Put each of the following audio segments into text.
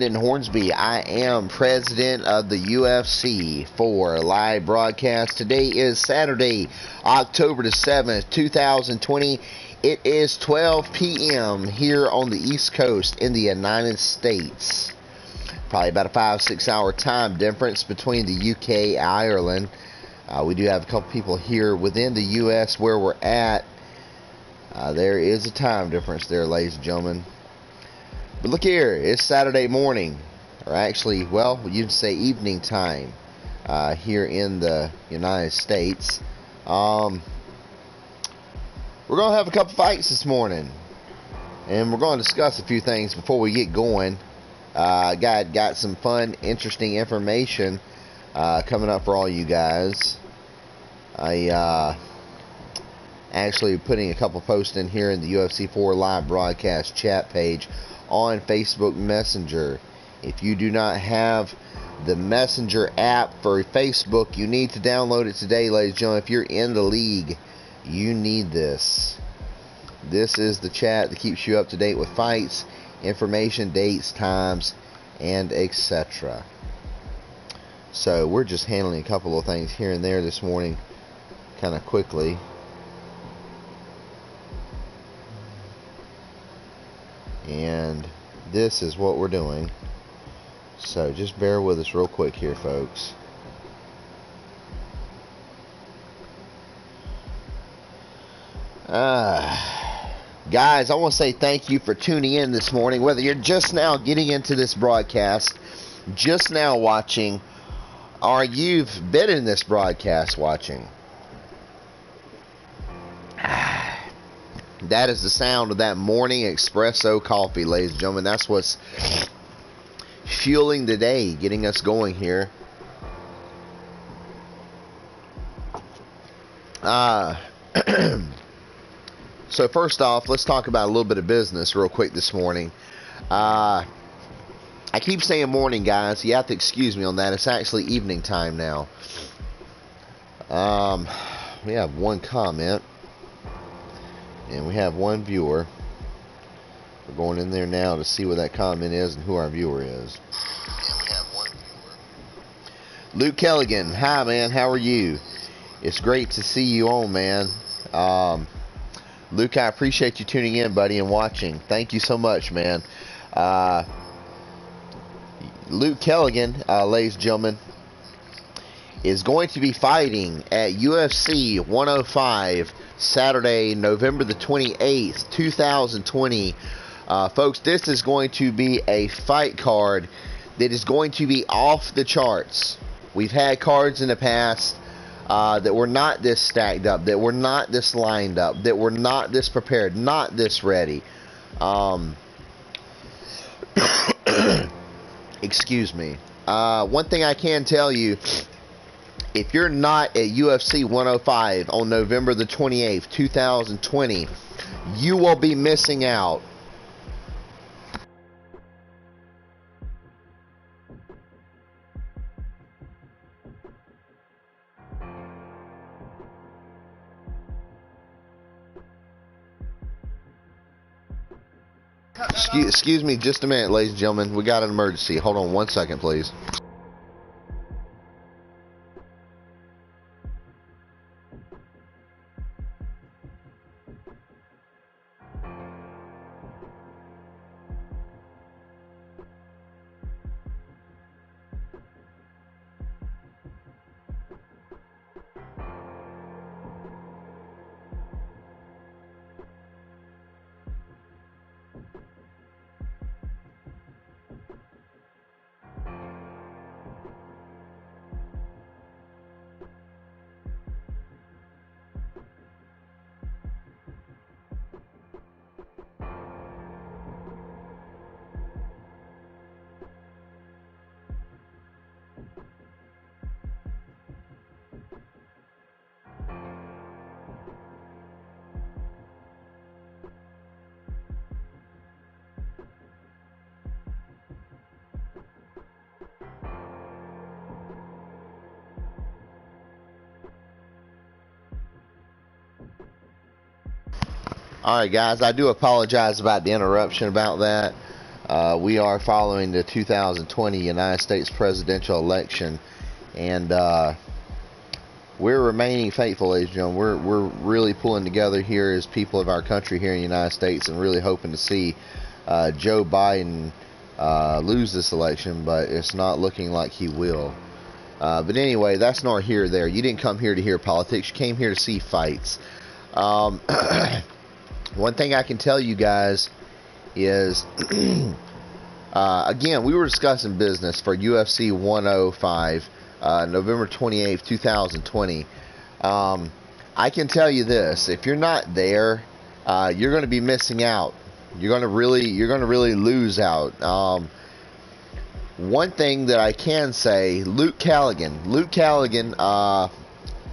In Hornsby. I am president of the UFC for live broadcast. Today is Saturday, October the 7th, 2020. It is 12 p.m. here on the East Coast in the United States. Probably about a 5-6 hour time difference between the UK and Ireland. We do have a couple people here within the U.S. where we're at. There is a time difference there, ladies and gentlemen. But look here, it's Saturday morning, or actually, well, you'd say evening time here in the United States. We're going to have a couple fights this morning, and we're going to discuss a few things before we get going. Got some fun, interesting information coming up for all you guys. I actually putting a couple posts in here in the UFC 4 live broadcast chat page on Facebook Messenger. If you do not have the Messenger app for Facebook, you need to download it today, ladies and gentlemen. If you're in the league, you need this. This is the chat that keeps you up to date with fights, information, dates, times, and etc. So we're just handling a couple of things here and there this morning kind of quickly. And this is what we're doing. So just bear with us real quick here, folks. Guys, I want to say thank you for tuning in this morning. Whether you're just now getting into this broadcast, just now watching, or you've been in this broadcast watching. That is the sound of that morning espresso coffee, ladies and gentlemen. That's what's fueling the day, getting us going here. So first off, let's talk about a little bit of business real quick this morning. I keep saying morning, guys. You have to excuse me on that. It's actually evening time now. We have one comment. And we have one viewer. We're going in there now to see what that comment is and who our viewer is. And we have one viewer. Luke Kelligan. Hi, man. How are you? It's great to see you on, man. Luke, I appreciate you tuning in, buddy, and watching. Thank you so much, man. Luke Kelligan, ladies and gentlemen, is going to be fighting at UFC 105 Saturday, November the 28th, 2020. Folks, this is going to be a fight card that is going to be off the charts. We've had cards in the past that were not this stacked up, that were not this lined up, that were not this prepared, not this ready. Excuse me. One thing I can tell you, if you're not at UFC 105 on November the 28th, 2020, you will be missing out. Excuse me just a minute, ladies and gentlemen. We got an emergency. Hold on one second, please. Alright guys, I do apologize about the interruption about that. We are following the 2020 United States presidential election, and we're remaining faithful, ladies and gentlemen. We're really pulling together here as people of our country here in the United States, and really hoping to see Joe Biden lose this election, but it's not looking like he will. But anyway, that's not here or there. You didn't come here to hear politics. You came here to see fights. One thing I can tell you guys is, again, we were discussing business for UFC 105, November 28th, 2020. I can tell you this: if you're not there, you're going to be missing out. You're going to really lose out. One thing that I can say, Luke Callaghan,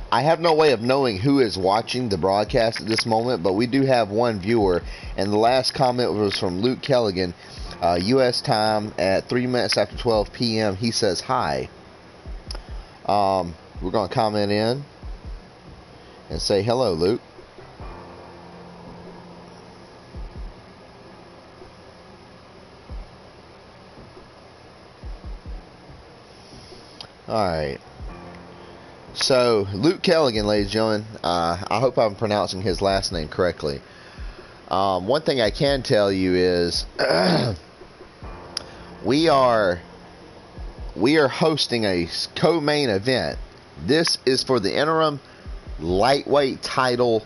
I have no way of knowing who is watching the broadcast at this moment, but we do have one viewer, and the last comment was from Luke Callaghan, U.S. time at 3 minutes after 12 p.m. He says hi. We're going to comment in and say hello, Luke. Alright. So, Luke Callaghan, ladies and gentlemen, I hope I'm pronouncing his last name correctly. One thing I can tell you is we are hosting a co-main event. This is for the interim lightweight title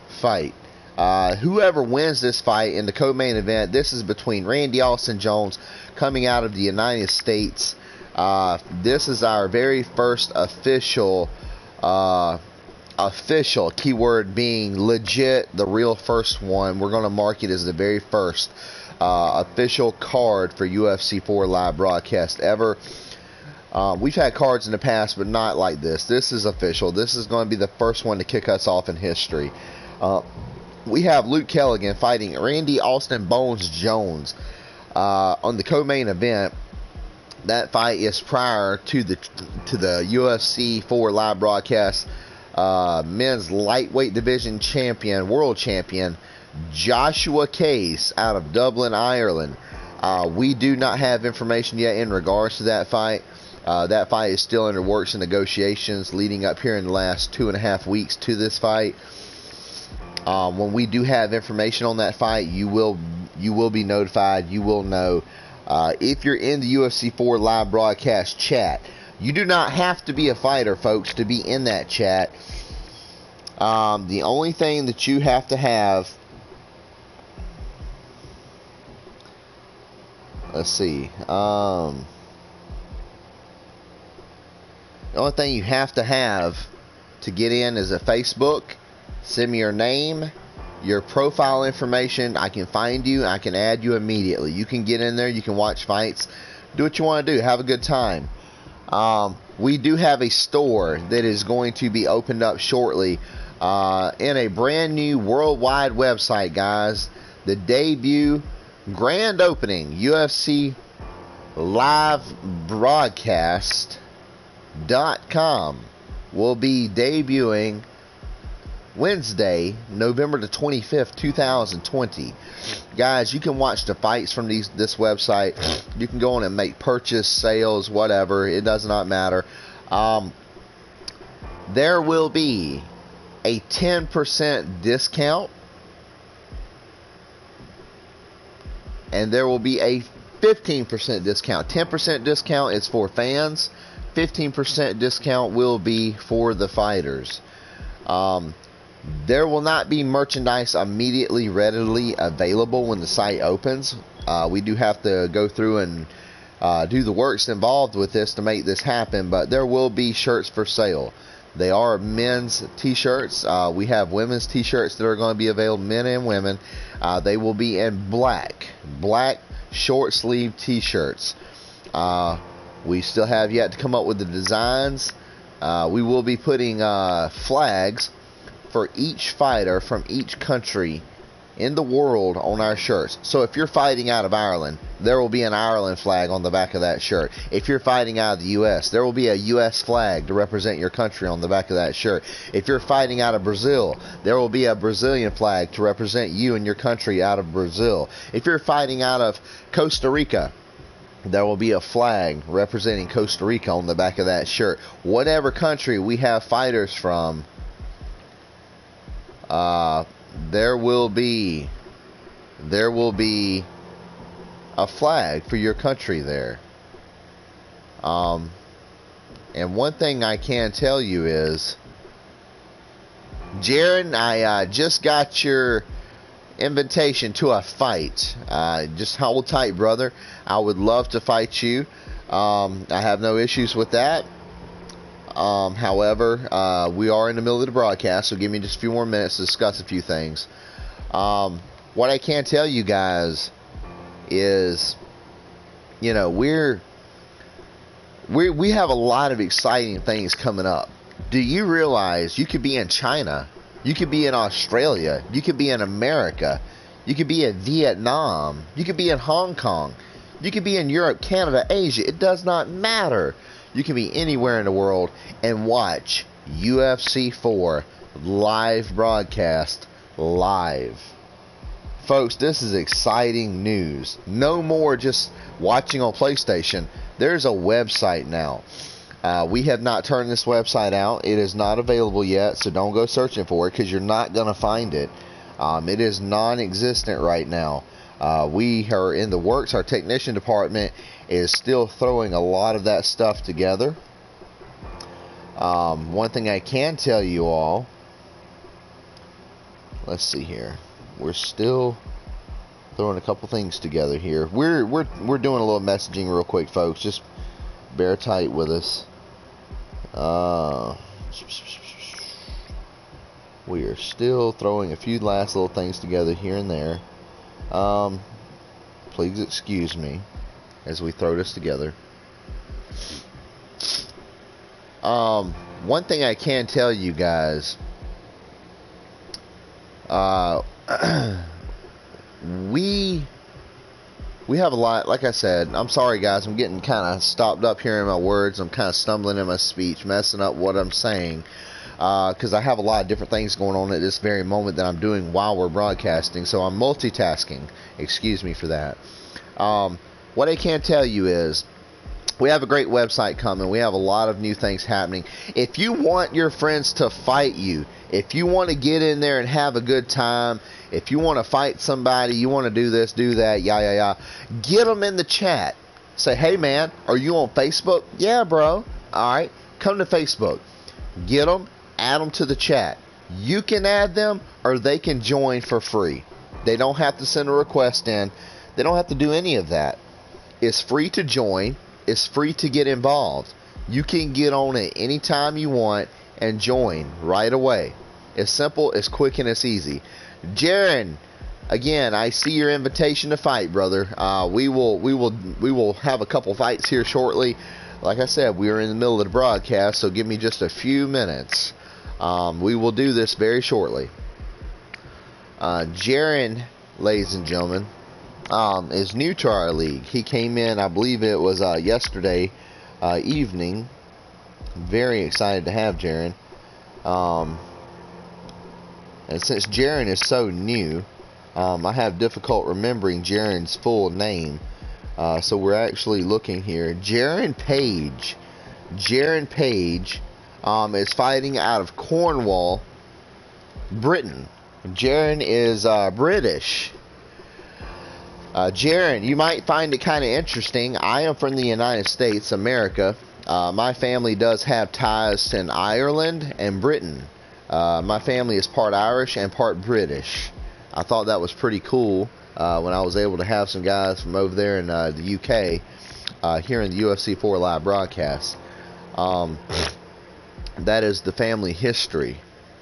fight. Whoever wins this fight in the co-main event, this is between Randy Austin Jones coming out of the United States. This is our very first official, keyword being legit, the real first one. We're going to mark it as the very first official card for UFC 4 live broadcast ever. We've had cards in the past, but not like this. This is official. This is going to be the first one to kick us off in history. We have Luke Callaghan fighting Randy Austin Bones Jones on the co-main event. That fight is prior to the UFC 4 live broadcast. Men's lightweight division champion, world champion, Joshua Case out of Dublin, Ireland. We do not have information yet in regards to that fight. That fight is still under works and negotiations leading up here in the last 2.5 weeks to this fight. When we do have information on that fight, you will be notified. You will know. If you're in the UFC 4 live broadcast chat, you do not have to be a fighter, folks, to be in that chat. The only thing that you have to have, let's see, the only thing you have to get in is a Facebook. Send me your name, your profile information. I can find you. I can add you immediately. You can get in there. You can watch fights. Do what you want to do. Have a good time. We do have a store that is going to be opened up shortly in a brand new worldwide website, guys. The debut, grand opening, UFC live broadcast.com will be debuting Wednesday, November the 25th, 2020. Guys, you can watch the fights from this website. You can go on and make purchase, sales, whatever. It does not matter. There will be a 10% discount, and there will be a 15% discount. 10% discount is for fans. 15% discount will be for the fighters. There will not be merchandise immediately readily available when the site opens. We do have to go through and do the works involved with this to make this happen, but there will be shirts for sale. They are men's t-shirts. We have women's t-shirts that are going to be available, men and women. They will be in black short sleeve t-shirts. We still have yet to come up with the designs. We will be putting flags for each fighter from each country in the world on our shirts. So if you're fighting out of Ireland, there will be an Ireland flag on the back of that shirt. If you're fighting out of the U.S., there will be a U.S. flag to represent your country on the back of that shirt. If you're fighting out of Brazil, there will be a Brazilian flag to represent you and your country out of Brazil. If you're fighting out of Costa Rica, there will be a flag representing Costa Rica on the back of that shirt. Whatever country we have fighters from, there will be a flag for your country there. And one thing I can tell you is, Jaron, I just got your invitation to a fight. Just hold tight, brother. I would love to fight you. I have no issues with that. However, we are in the middle of the broadcast, so give me just a few more minutes to discuss a few things. What I can tell you guys is, you know, we have a lot of exciting things coming up. Do you realize you could be in China, you could be in Australia, you could be in America, you could be in Vietnam, you could be in Hong Kong, you could be in Europe, Canada, Asia. It does not matter. You can be anywhere in the world and watch UFC 4 live broadcast live. Folks, this is exciting news. No more just watching on PlayStation. There's a website now. We have not turned this website out. It is not available yet, so don't go searching for it because you're not going to find it. It is non-existent right now. We are in the works. Our technician department is still throwing a lot of that stuff together. One thing I can tell you all, let's see here. We're still throwing a couple things together here. We're doing a little messaging real quick, folks. Just bear tight with us. We are still throwing a few last little things together here and there. Please excuse me as we throw this together. One thing I can tell you guys, we have a lot. Like I said, I'm sorry guys, I'm getting kind of stopped up here in my words. I'm kind of stumbling in my speech, messing up what I'm saying, because I have a lot of different things going on at this very moment that I'm doing while we're broadcasting, so I'm multitasking. Excuse me for that. What I can tell you is, we have a great website coming. We have a lot of new things happening. If you want your friends to fight you, if you want to get in there and have a good time, if you want to fight somebody, you want to do this, do that, get them in the chat. Say, hey man, are you on Facebook? Yeah, bro. Alright, come to Facebook. Get them, add them to the chat. You can add them or they can join for free. They don't have to send a request in. They don't have to do any of that. It's free to join. It's free to get involved. You can get on it anytime you want and join right away. It's simple, it's quick, and it's easy. Jaron, again, I see your invitation to fight, brother. We will have a couple fights here shortly. Like I said, we are in the middle of the broadcast, so give me just a few minutes. We will do this very shortly. Jaron, ladies and gentlemen, is new to our league. He came in, I believe it was yesterday evening. Very excited to have Jaron. And since Jaron is so new, I have difficult remembering Jaron's full name. So we're actually looking here. Jaron Page. Jaron Page is fighting out of Cornwall, Britain. Jaron is British. Jaron, you might find it kind of interesting. I am from the United States, America. My family does have ties in Ireland and Britain. My family is part Irish and part British. I thought that was pretty cool when I was able to have some guys from over there in the UK here in the UFC 4 live broadcast. That is the family history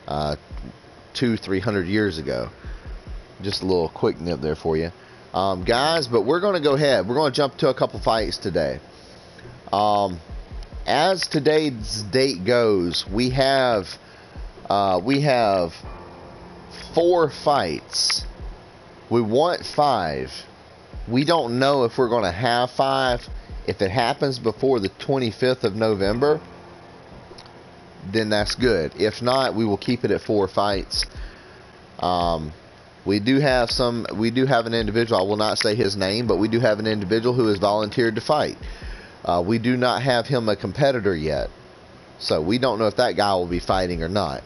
200-300 years ago. Just a little quick nip there for you. Guys, but we're going to go ahead. We're going to jump to a couple fights today. As today's date goes, we have 4 fights. We want 5. We don't know if we're going to have 5. If it happens before the 25th of November, then that's good. If not, we will keep it at 4 fights. We do have an individual, I will not say his name, but we do have an individual who has volunteered to fight. We do not have him a competitor yet, so we don't know if that guy will be fighting or not.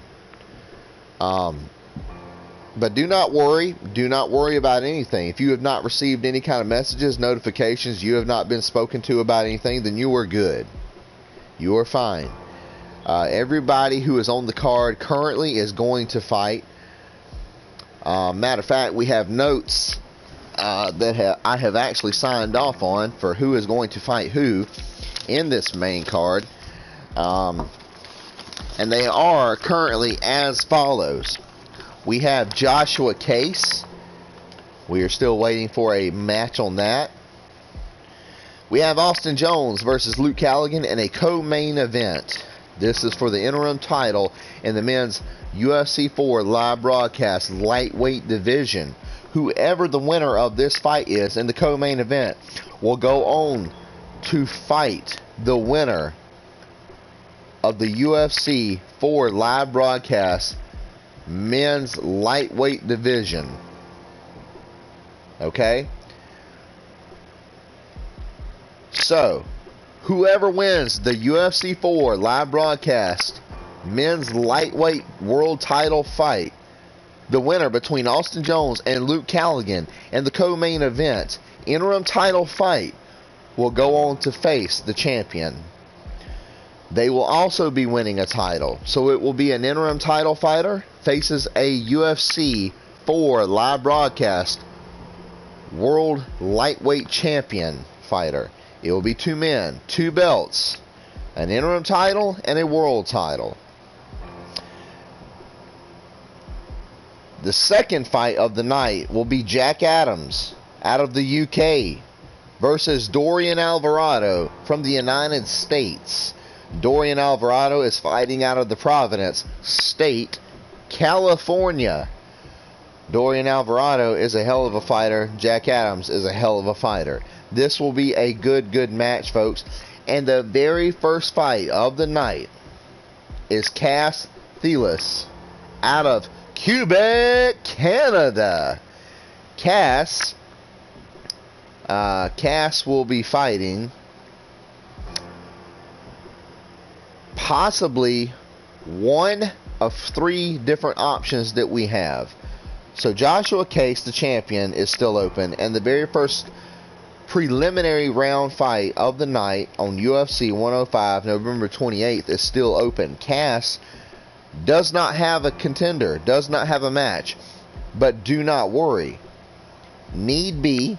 But do not worry. Do not worry about anything. If you have not received any kind of messages, notifications, you have not been spoken to about anything, then you are good. You are fine. Everybody who is on the card currently is going to fight. Matter of fact, we have notes that I have actually signed off on for who is going to fight who in this main card. And they are currently as follows. We have Joshua Case. We are still waiting for a match on that. We have Austin Jones versus Luke Callaghan in a co-main event. This is for the interim title in the men's UFC 4 live broadcast lightweight division. Whoever the winner of this fight is in the co-main event will go on to fight the winner of the UFC 4 live broadcast men's lightweight division. Okay? So, whoever wins the UFC 4 live broadcast men's lightweight world title fight, the winner between Austin Jones and Luke Callaghan in the co-main event interim title fight, will go on to face the champion. They will also be winning a title, so it will be an interim title fighter faces a UFC 4 live broadcast world lightweight champion fighter. It will be 2 men, 2 belts, an interim title and a world title. The second fight of the night will be Jack Adams out of the UK versus Dorian Alvarado from the United States. Dorian Alvarado is fighting out of the Providence State, California. Dorian Alvarado is a hell of a fighter. Jack Adams is a hell of a fighter. This will be a good match, folks. And the very first fight of the night is Cass Thelis out of Quebec, Canada. Cass will be fighting possibly one of 3 different options that we have. So Joshua Case, the champion, is still open, and the very first preliminary round fight of the night on UFC 105 November 28th is still open. Cass does not have a contender, does not have a match, but do not worry. Need be,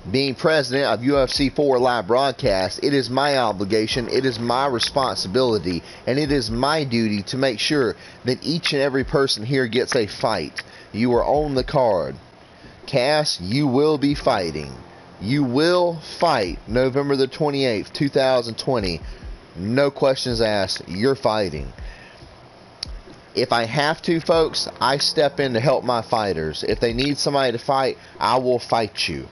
being president of UFC 4 live broadcast, it is my obligation, it is my responsibility, and it is my duty to make sure that each and every person here gets a fight. You are on the card. Cass, you will be fighting. You will fight November the 28th, 2020. No questions asked. You're fighting. If I have to, folks, I step in to help my fighters. If they need somebody to fight, I will fight you.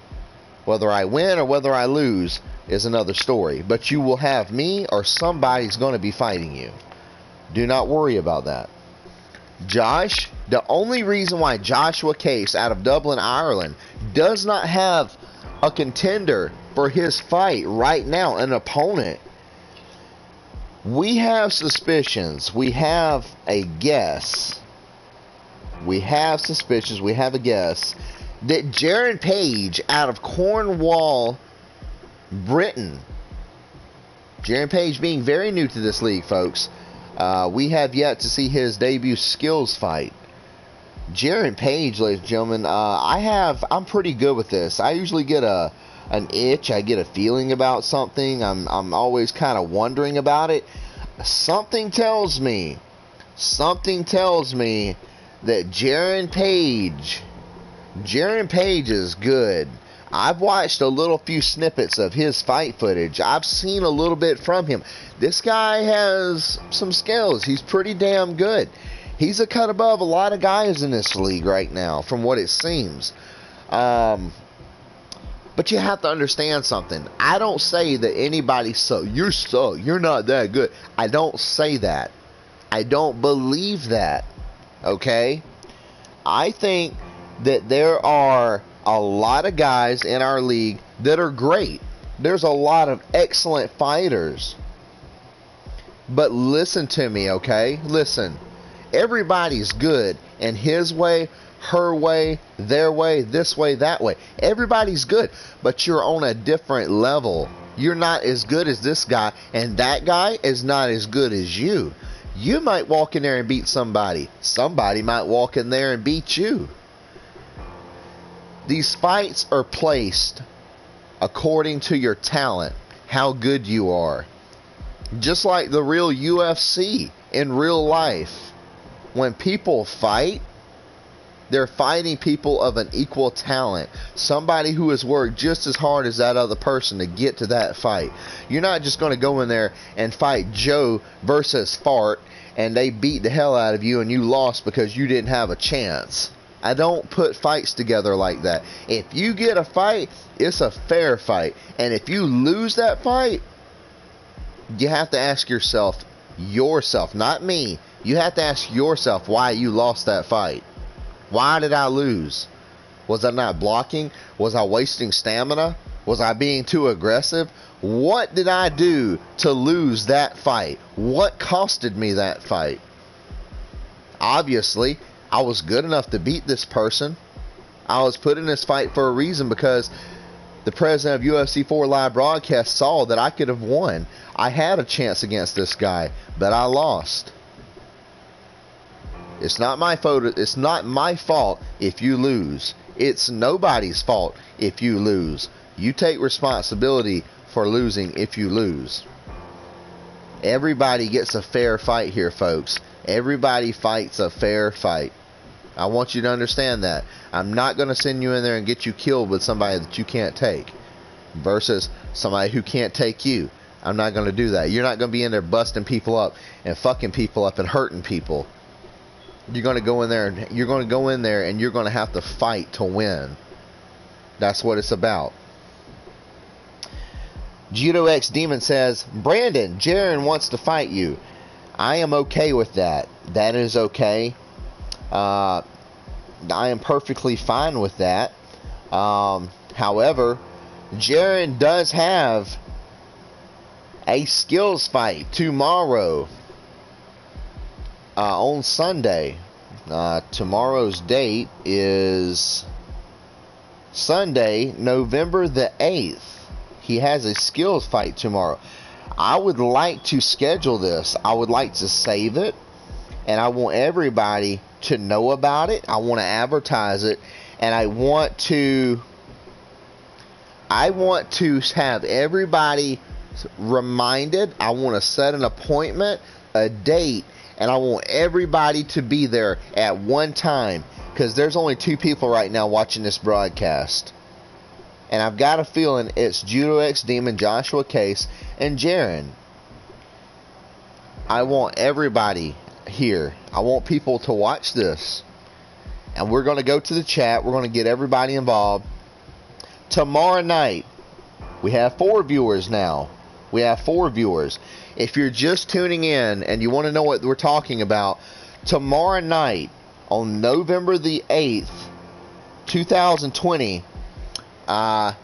Whether I win or whether I lose is another story. But you will have me or somebody's going to be fighting you. Do not worry about that. Josh, the only reason why Joshua Case out of Dublin, Ireland does not have a contender for his fight right now, an opponent, we have suspicions. We have a guess. We have suspicions. We have a guess that Jaron Page out of Cornwall, Britain. Jaron Page being very new to this league, folks. We have yet to see his debut skills fight. Jaron Page, ladies and gentlemen, I'm pretty good with this. I usually get an itch. I get a feeling about something. I'm always kind of wondering about it. Something tells me that Jaron Page is good. I've watched a few snippets of his fight footage. I've seen a little bit from him. This guy has some skills. He's pretty damn good. He's a cut above a lot of guys in this league right now, from what it seems. But you have to understand something. I don't say that anybody you're not that good. I don't say that. I don't believe that. Okay? I think that there are a lot of guys in our league that are great. There's a lot of excellent fighters. But listen to me, okay? Listen. Everybody's good in his way, her way, their way, this way, that way. Everybody's good, but you're on a different level. You're not as good as this guy, and that guy is not as good as you. You might walk in there and beat somebody. Somebody might walk in there and beat you. These fights are placed according to your talent, how good you are. Just like the real UFC in real life. When people fight, they're fighting people of an equal talent. Somebody who has worked just as hard as that other person to get to that fight. You're not just going to go in there and fight Joe versus Fart and they beat the hell out of you and you lost because you didn't have a chance. I don't put fights together like that. If you get a fight, it's a fair fight. And if you lose that fight, you have to ask yourself, not me. You have to ask yourself why you lost that fight. Why did I lose? Was I not blocking? Was I wasting stamina? Was I being too aggressive? What did I do to lose that fight? What costed me that fight? Obviously, I was good enough to beat this person. I was put in this fight for a reason because the president of UFC 4 Live Broadcast saw that I could have won. I had a chance against this guy, but I lost. It's not my fault. It's not my fault if you lose. It's nobody's fault if you lose. You take responsibility for losing if you lose. Everybody gets a fair fight here, folks. Everybody fights a fair fight. I want you to understand that. I'm not going to send you in there and get you killed with somebody that you can't take versus somebody who can't take you. I'm not going to do that. You're not going to be in there busting people up and fucking people up and hurting people. You're going to go in there and you're going to have to fight to win. That's what it's about. Judo X Demon says, Brandon, Jaron wants to fight you. I am okay with that. That is okay. I am perfectly fine with that. However, Jaron does have a skills fight tomorrow. On Sunday. Tomorrow's date is Sunday, November the 8th. He has a skills fight tomorrow. I would like to schedule this. I would like to save it. And I want everybody to know about it. I want to advertise it. And I want to have everybody reminded. I want to set an appointment, a date. And I want everybody to be there at one time. Because there's only 2 people right now watching this broadcast. And I've got a feeling it's Judo X Demon, Joshua Case, and Jaron. I want everybody here. I want people to watch this. And we're going to go to the chat. We're going to get everybody involved. Tomorrow night, we have 4 viewers now. We have 4 viewers. If you're just tuning in and you want to know what we're talking about, tomorrow night on November the 8th, 2020, and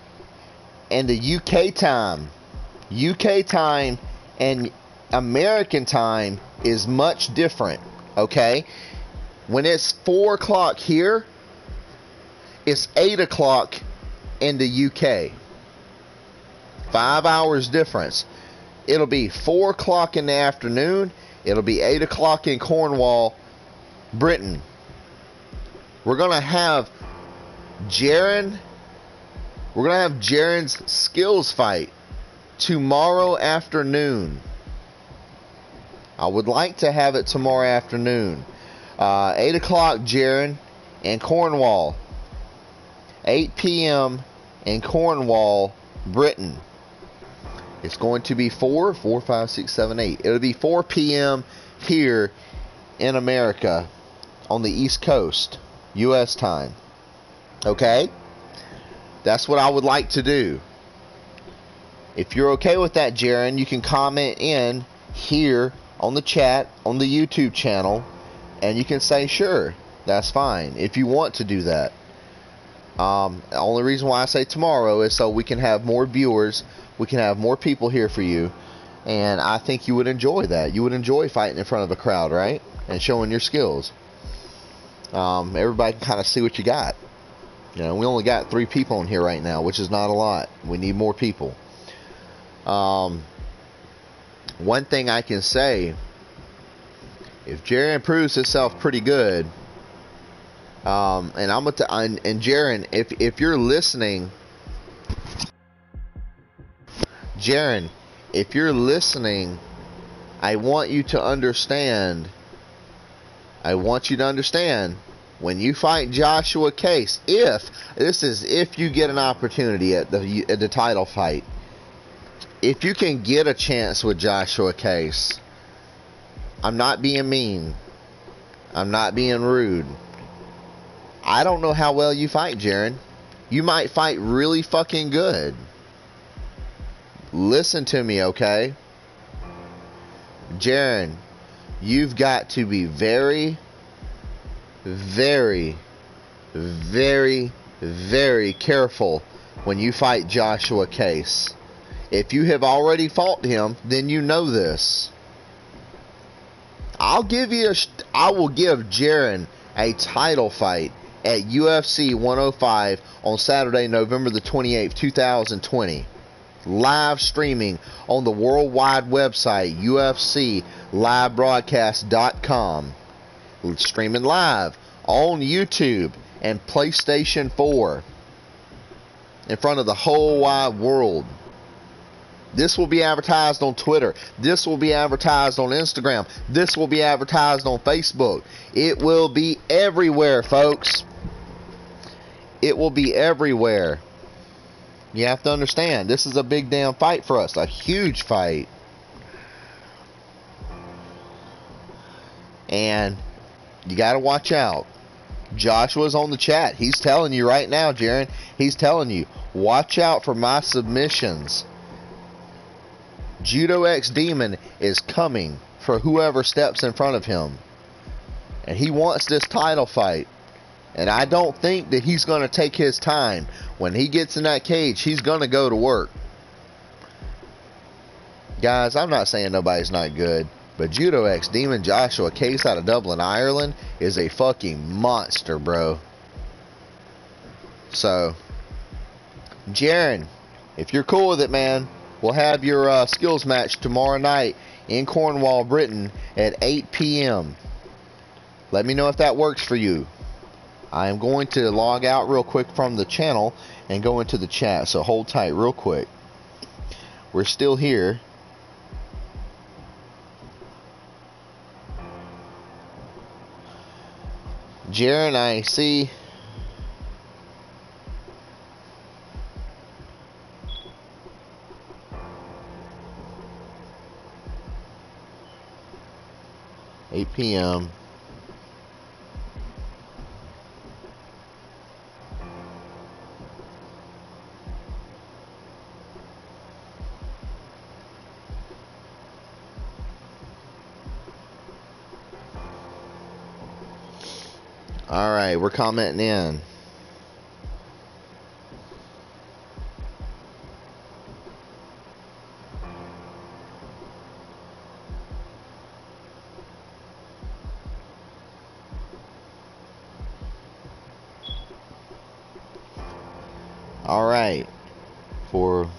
the UK time and American time is much different, okay? When it's 4 o'clock here, it's 8 o'clock in the UK. 5 hours difference. It'll be 4 o'clock in the afternoon. It'll be 8 o'clock in Cornwall, Britain. We're going to have Jaron. We're going to have Jaron's skills fight tomorrow afternoon. I would like to have it tomorrow afternoon. 8 o'clock, Jaron, in Cornwall. 8 p.m. in Cornwall, Britain. It's going to be 4, 5, 6, 7, 8. It'll be 4 p.m. here in America on the East Coast, U.S. time. Okay? That's what I would like to do. If you're okay with that, Jaron, you can comment in here on the chat on the YouTube channel, and you can say sure, that's fine if you want to do that. The only reason why I say tomorrow is so we can have more viewers, we can have more people here for you, and I think you would enjoy that. You would enjoy fighting in front of a crowd, right? And showing your skills. Everybody can kind of see what you got. You know, we only got 3 people in here right now, which is not a lot. We need more people. One thing I can say, if Jaron proves himself pretty good, and Jaron, if you're listening, Jaron, if you're listening, I want you to understand. When you fight Joshua Case, if you get an opportunity at the title fight, if you can get a chance with Joshua Case, I'm not being mean, I'm not being rude. I don't know how well you fight, Jaron. You might fight really fucking good. Listen to me, okay? Jaron, you've got to be very, very, very, very careful when you fight Joshua Case. If you have already fought him, then you know this. I will give Jaron a title fight at UFC 105 on Saturday, November the 28th, 2020. Live streaming on the worldwide website, UFCLiveBroadcast.com. Streaming live on YouTube and PlayStation 4 in front of the whole wide world. This will be advertised on Twitter. This will be advertised on Instagram. This will be advertised on Facebook. It will be everywhere, folks. It will be everywhere. You have to understand, this is a big damn fight for us. A huge fight. And you got to watch out. Joshua's on the chat. He's telling you right now, Jaron. He's telling you, watch out for my submissions. Judo X Demon is coming for whoever steps in front of him. And he wants this title fight. And I don't think that he's going to take his time. When he gets in that cage, he's going to go to work. Guys, I'm not saying nobody's not good, but Judo X Demon Joshua Case out of Dublin, Ireland is a fucking monster, bro. So, Jaron, if you're cool with it, man, we'll have your skills match tomorrow night in Cornwall, Britain at 8 p.m. Let me know if that works for you. I am going to log out real quick from the channel and go into the chat, so hold tight real quick. We're still here. Jaron, I see. $8 p.m. Alright, we're commenting in. Alright. For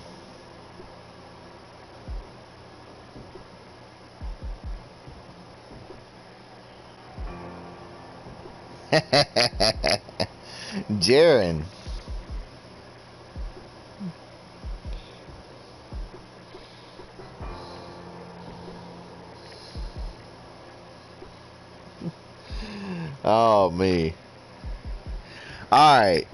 Jaron. Oh, me. Alright.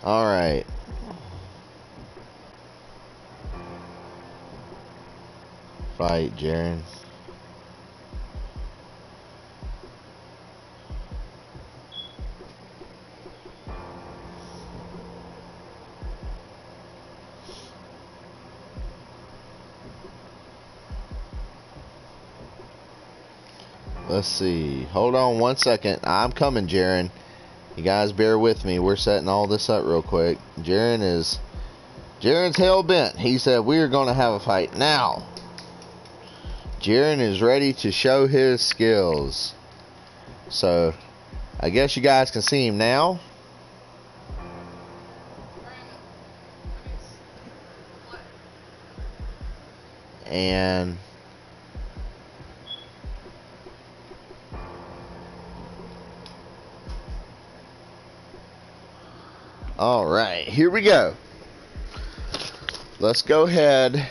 All right. Fight, Jaren. Let's see. Hold on one second. I'm coming, Jaren. You guys bear with me. We're setting all this up real quick. Jaren's hell bent. He said we're going to have a fight now. Jaren is ready to show his skills. So, I guess you guys can see him now. And all right, here we go. Let's go ahead.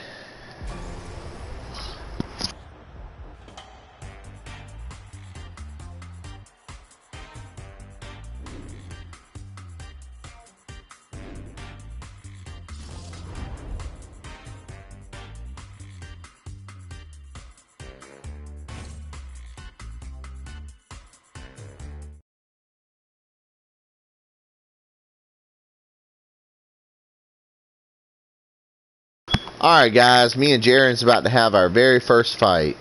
Alright guys, me and Jaren's about to have our very first fight.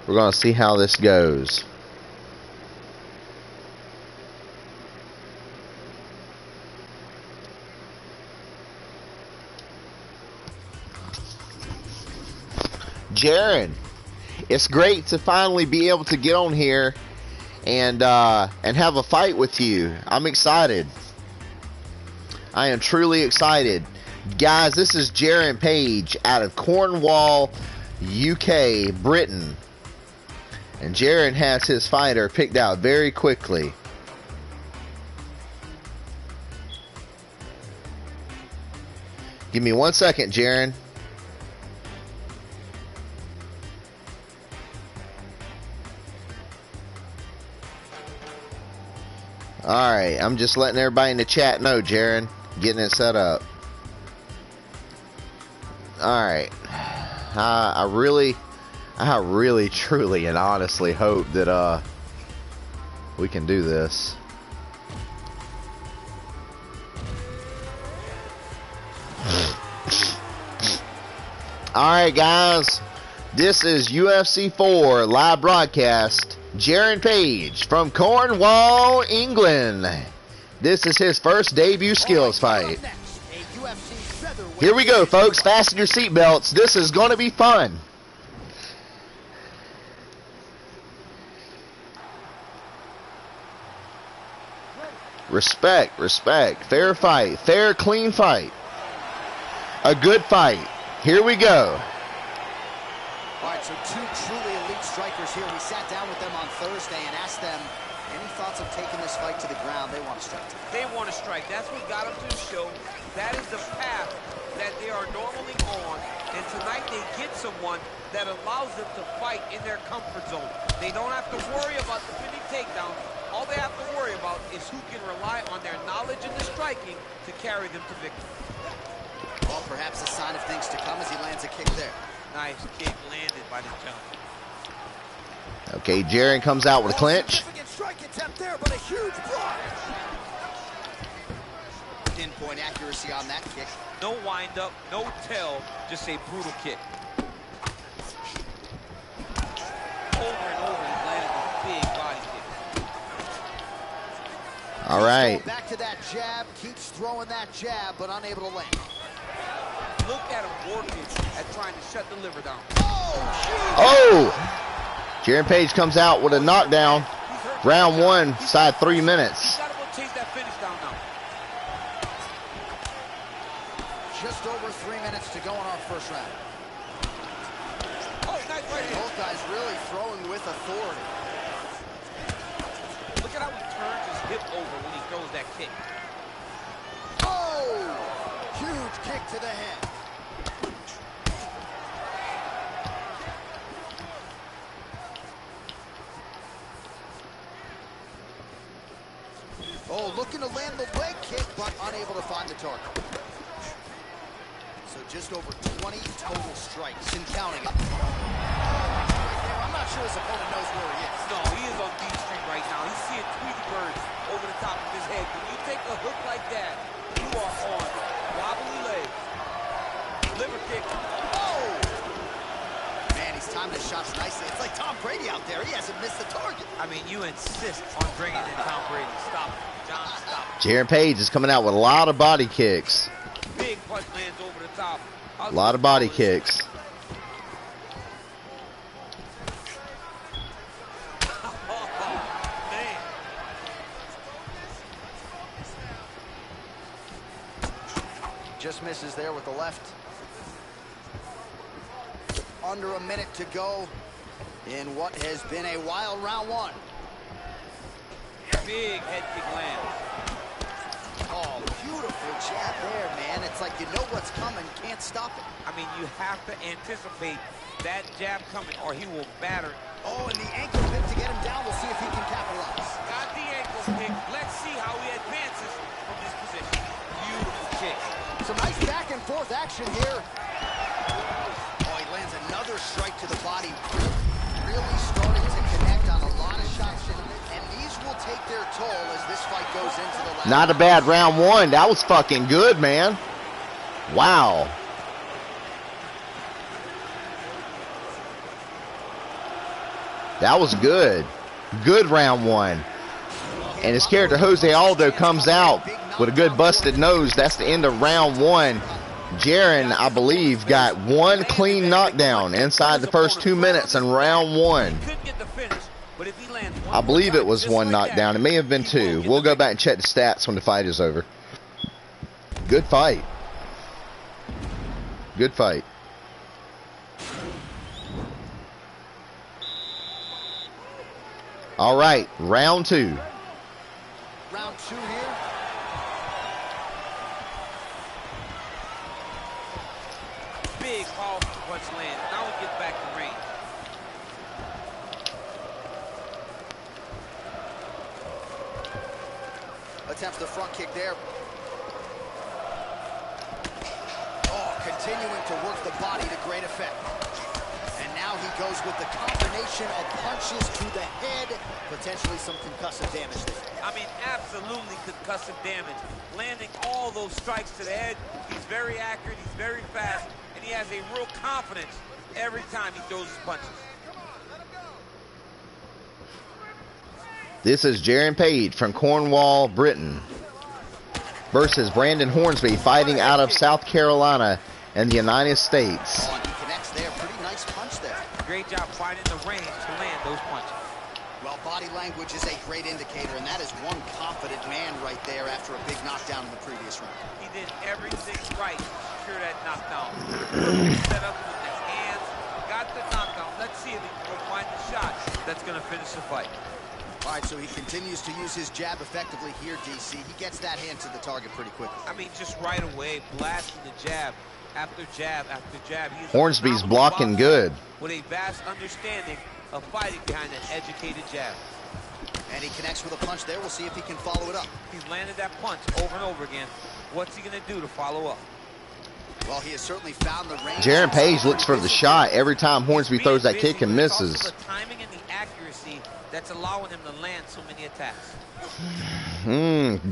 We're going to see how this goes. Jaren, it's great to finally be able to get on here and have a fight with you. I'm excited. I am truly excited. Guys, this is Jaren Page out of Cornwall, UK, Britain. And Jaren has his fighter picked out very quickly. Give me 1 second, Jaren. Alright, I'm just letting everybody in the chat know, Jaren. Getting it set up. Alright. I really, truly, and honestly hope that we can do this. Alright guys, this is UFC 4 live broadcast. Jaren Page from Cornwall, England. This is his first debut skills fight. Here we go, folks. Fasten your seatbelts. This is going to be fun. Respect, respect. Fair fight. Fair, clean fight. A good fight. Here we go. All right, so two truly elite strikers here. We sat down with them on Thursday and asked them any thoughts of taking this fight to the ground. They want to strike. They want to strike. That's what got them to the show. That is the path that they are normally on. And tonight they get someone that allows them to fight in their comfort zone. They don't have to worry about the pinning takedown. All they have to worry about is who can rely on their knowledge in the striking to carry them to victory. Well, perhaps a sign of things to come as he lands a kick there. Nice kick landed by the jump. Okay, Jaren comes out with a clinch. Significant strike attempt there, but a huge block. Pinpoint accuracy on that kick. No wind up, no tell, just a brutal kick. Over and over, he landed a big body kick. All right. Back to that jab, keeps throwing that jab, but unable to land. Look at him working at trying to shut the liver down. Oh! Jaren Page comes out with a knockdown. Round one, side 3 minutes. He's got to go chase that finish down now. Just over 3 minutes to go in our first round. Oh, nice right here. Both guys really throwing with authority. Look at how he turns his hip over when he throws that kick. Oh! Huge kick to the head. Oh, looking to land the leg kick, but unable to find the target. So just over 20 total strikes and counting. I'm not sure his opponent knows where he is. No, he is on B Street right now. He's seeing Tweety birds over the top of his head. When you take a hook like that, you are on wobbly legs. Liver kick. Oh! Man, he's timing his shots nicely. It's like Tom Brady out there. He hasn't missed the target. I mean, you insist on bringing in Tom Brady. Stop it. John, stop it. Jaron Page is coming out with a lot of body kicks. Big punch lands over the top. A lot of body kicks. Just misses there with the left. Under a minute to go in what has been a wild round one. Big head kick lands. Oh, beautiful jab there, man. It's like you know what's coming, can't stop it. I mean, you have to anticipate that jab coming or he will batter. Oh, and the ankle pick to get him down. We'll see if he can capitalize. Got the ankle pick. Let's see how he advances from this position. Beautiful kick. Some nice back and forth action here. Oh, he lands another strike to the body. Really starting to connect on a lot of shots. And these will take their toll as this fight goes into the last. Not a bad round one. That was fucking good, man. Wow. That was good. Good round one. And his character Jose Aldo comes out with a good busted nose. That's the end of round one. Jaron, I believe, got one clean knockdown inside the first 2 minutes in round one. I believe it was one knockdown. It may have been two. We'll go back and check the stats when the fight is over. Good fight. Good fight. All right, round two. Round two here. Big powerful punch land. Now we get back to range. Attempts the front kick there. Oh, continuing to work the body to great effect. And now he goes with the combination of punches to the head. Potentially some concussive damage there. I mean, absolutely concussive damage. Landing all those strikes to the head. He's very accurate, he's very fast, and he has a real confidence every time he throws his punches. This is Jaron Page from Cornwall, Britain, versus Brandon Hornsby, fighting out of South Carolina in the United States. Oh, and he connects there. Pretty nice punch there. Great job finding the range to land those punches. Well, body language is a great indicator, and that is one confident man right there after a big knockdown in the previous round. He did everything right to secure that knockdown. Set up with his hands, got the knockdown. Let's see if he can find the shot that's going to finish the fight. All right, so he continues to use his jab effectively here, DC. He gets that hand to the target pretty quickly. I mean, just right away, blasting the jab after jab after jab. Hornsby's blocking good. With a vast understanding of fighting behind an educated jab. And he connects with a punch there. We'll see if he can follow it up. He's landed that punch over and over again. What's he going to do to follow up? Well, he has certainly found the range. Jaron Page looks for the shot every time Hornsby throws that kick and misses. The timing and the accuracy that's allowing him to land so many attacks.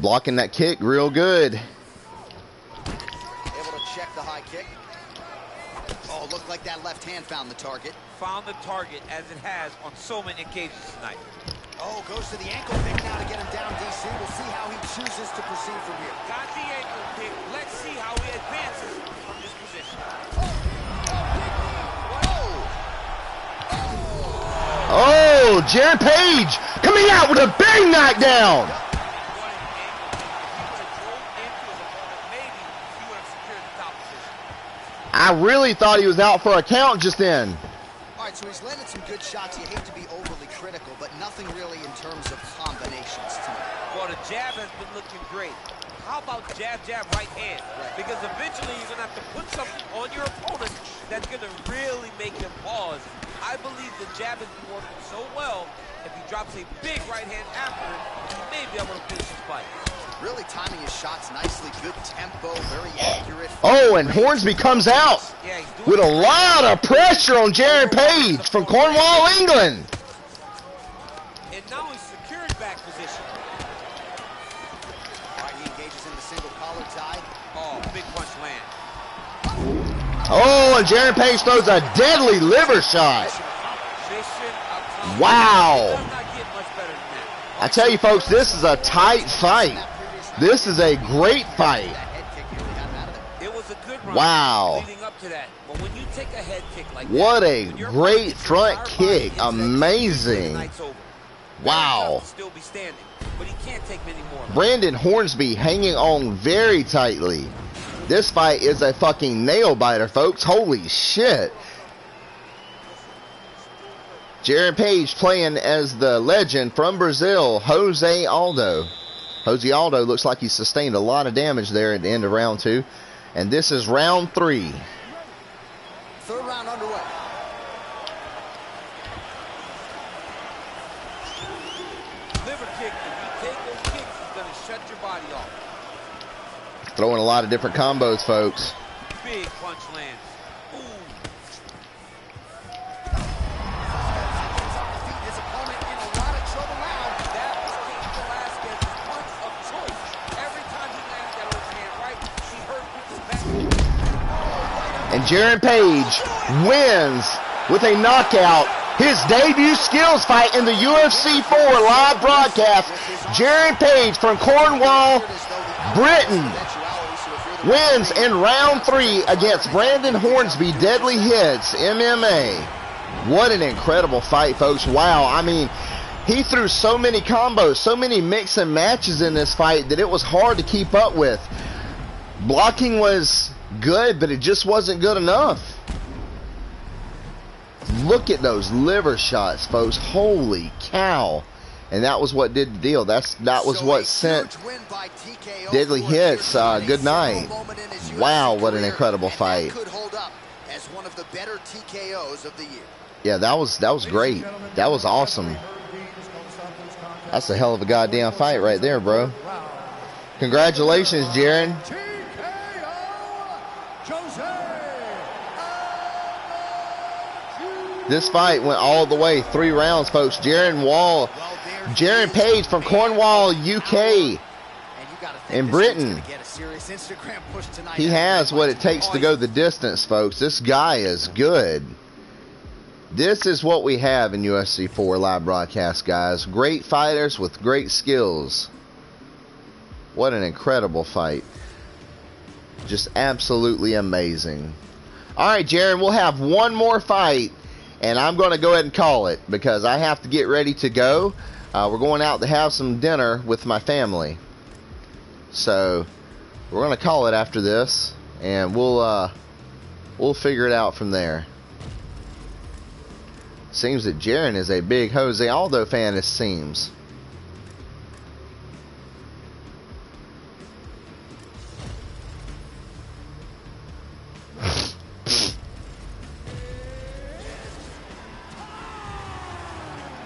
Blocking that kick real good. Able to check the high kick. Oh, looked like that left hand found the target. Found the target as it has on so many occasions tonight. Oh, goes to the ankle pick now to get him down, DC. We'll see how he chooses to proceed from here. Got the ankle pick. Let's see how he advances from this position. Oh, Jaron Page coming out with a big knockdown. I really thought he was out for a count just then. All right, so he's landed some good shots. You hate to be overly critical, but nothing really in terms of combinations tonight. Well, the jab has been looking great. How about jab, jab, right hand? Right. Because eventually you're going to have to put something on your opponent that's going to really make him pause. I believe the jab has been working so well, if he drops a big right hand after it, he may be able to finish his fight. Really timing his shots nicely. Good tempo, very accurate. Oh, and Hornsby comes out with a lot of pressure on Jared Page from Cornwall, England. And now he's secured back position. All right, he engages in the single collar tie. Oh, big punch land. Oh, and Jared Page throws a deadly liver shot. Mission Wow. accomplished. It does not get much better than that. I tell you, folks, this is a tight fight. This is a great fight. It was a good run Wow. leading up to that. But when you take a head kick like What that, a when your great opponent's front entire kick. body hits that kick, Amazing. the night's over. Wow. Very tough to still be standing, but he can't take many more. Brandon Hornsby hanging on very tightly. This fight is a fucking nail biter, folks. Holy shit. Jared Page playing as the legend from Brazil, Jose Aldo. Jose Aldo looks like he sustained a lot of damage there at the end of round 2. And this is round 3. Third round underway. Liver kick, if you take those kicks, it's going to shut your body off. Throwing a lot of different combos, folks. Big punch lands. Ooh. His opponent in a lot of trouble now. That was King Velasquez's punch of choice. Every time he landed that overhand right, he hurt with his back. And Jared Page wins with a knockout. His debut skills fight in the UFC 4 live broadcast. Jared Page from Cornwall, Britain, wins in round 3 against Brandon Hornsby, Deadly Hits, MMA. What an incredible fight, folks. Wow, I mean, he threw so many combos, so many mix and matches in this fight that it was hard to keep up with. Blocking was good, but it just wasn't good enough. Look at those liver shots, folks. Holy cow. And that was what did the deal. That was what sent Deadly Hits good night. Wow, what an incredible fight. Could hold up as one of the better TKOs of the year. Yeah, that was great. That was awesome. That's a hell of a goddamn fight right there, bro. Congratulations, Jaron. This fight went all the way, 3 rounds, folks. Jaron Page from Cornwall, UK, in Britain. He has what it takes to go the distance, folks. This guy is good. This is what we have in UFC 4 live broadcast, guys. Great fighters with great skills. What an incredible fight. Just absolutely amazing. All right, Jaron, we'll have one more fight. And I'm going to go ahead and call it because I have to get ready to go. We're going out to have some dinner with my family. So we're going to call it after this, and we'll figure it out from there. Seems that Jaron is a big Jose Aldo fan, it seems.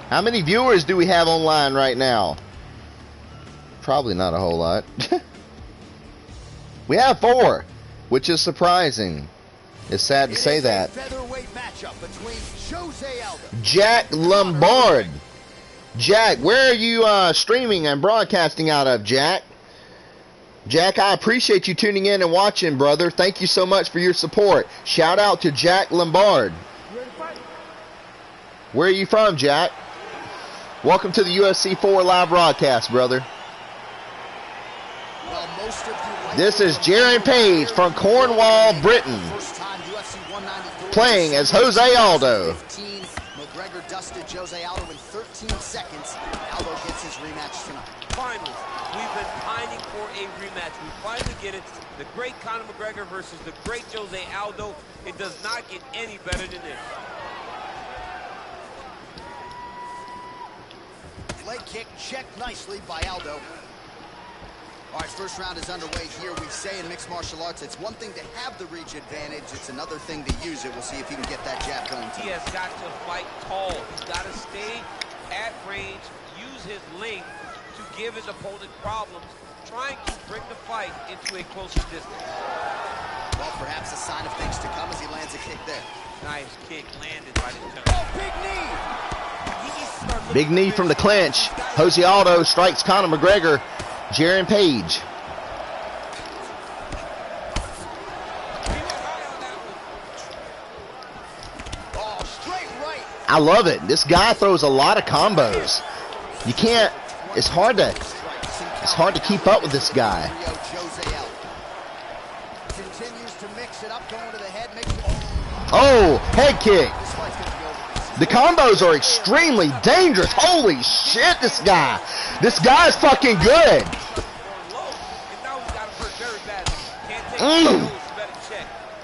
How many viewers do we have online right now? Probably not a whole lot. We have 4, which is surprising. It's sad to say that. Jack Lombard. Jack, where are you streaming and broadcasting out of, Jack? Jack, I appreciate you tuning in and watching, brother. Thank you so much for your support. Shout out to Jack Lombard. Where are you from, Jack? Welcome to the UFC 4 live broadcast, brother. This is Jaron Page from Cornwall, Britain, playing as Jose Aldo. McGregor dusted Jose Aldo in 13 seconds. Aldo gets his rematch tonight. Finally, we've been pining for a rematch. We finally get it. The great Conor McGregor versus the great Jose Aldo. It does not get any better than this. Leg kick checked nicely by Aldo. All right, first round is underway here. We say in mixed martial arts, it's one thing to have the reach advantage. It's another thing to use it. We'll see if he can get that jab going. He has got to fight tall. He's got to stay at range, use his length to to give his opponent problems, trying to bring the fight into a closer distance. Well, perhaps a sign of things to come as he lands a kick there. Nice kick landed by the turn. Oh, big knee! Big knee from the clinch. Jose Aldo strikes Conor McGregor. Jaron Page. Oh, straight right. I love it. This guy throws a lot of combos. You can't. It's hard to keep up with this guy. Continues to mix it up, going to the head, Oh, head kick. The combos are extremely dangerous. Holy shit, this guy's fucking good.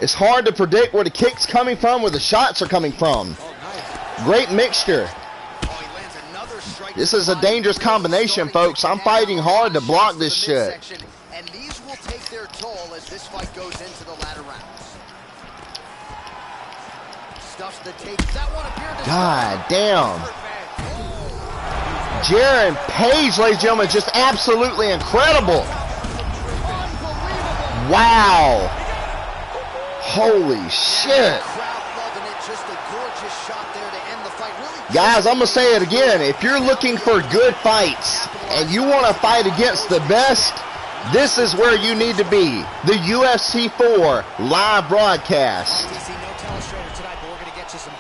It's hard to predict where the kick's coming from, where the shots are coming from. Great mixture. This is a dangerous combination, folks. I'm fighting hard to block this shit. And these will take their toll as this fight goes into the latter rounds. Stuffs the tape. That one appeared to God damn. Jaron Page, ladies and gentlemen, just absolutely incredible. Wow. Holy shit. Guys, I'm going to say it again. If you're looking for good fights and you want to fight against the best, this is where you need to be. The UFC 4 live broadcast.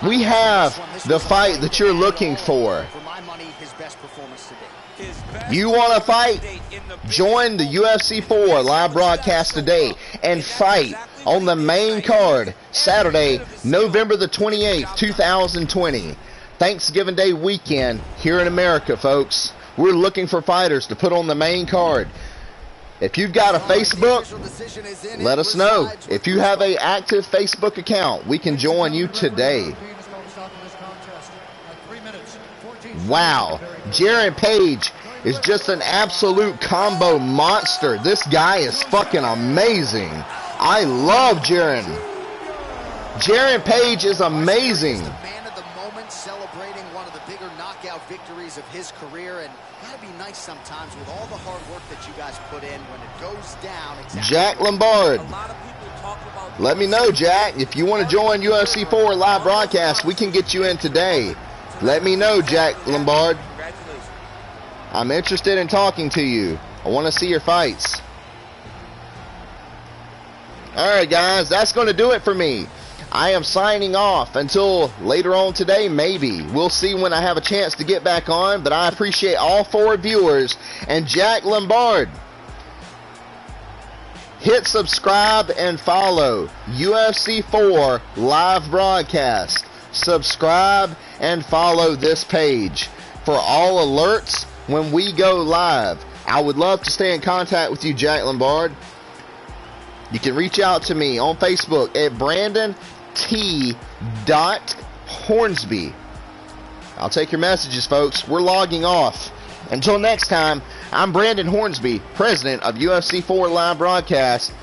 We have the fight that you're looking for. You want to fight? Join the UFC 4 live broadcast today and fight on the main card Saturday, November the 28th, 2020. Thanksgiving Day weekend here in America, folks. We're looking for fighters to put on the main card. If you've got a Facebook, let us know. If you have an active Facebook account, we can join you today. Wow. Jaron Page is just an absolute combo monster. This guy is fucking amazing. I love Jaron. Jaron Page is amazing. Celebrating one of the bigger knockout victories of his career, and gotta be nice sometimes with all the hard work that you guys put in when it goes down. Jack Lombard. Let me know, Jack. If you want to join UFC 4 live broadcast, we can get you in today. Let me know, Jack Lombard. I'm interested in talking to you. I want to see your fights. Alright, guys, that's going to do it for me. I am signing off until later on today, maybe. We'll see when I have a chance to get back on, but I appreciate all 4 viewers. And Jack Lombard, hit subscribe and follow UFC 4 live broadcast. Subscribe and follow this page for all alerts when we go live. I would love to stay in contact with you, Jack Lombard. You can reach out to me on Facebook at Brandon T. Hornsby. I'll take your messages, folks. We're logging off. Until next time, I'm Brandon Hornsby, president of UFC 4 Live Broadcast.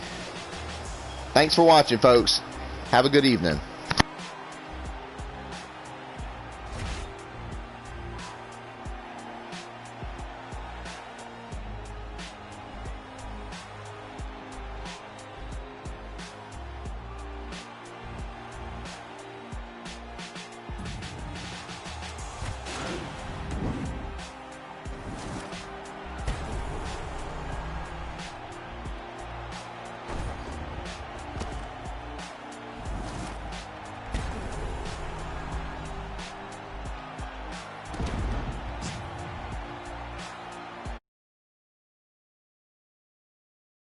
Thanks for watching, folks. Have a good evening.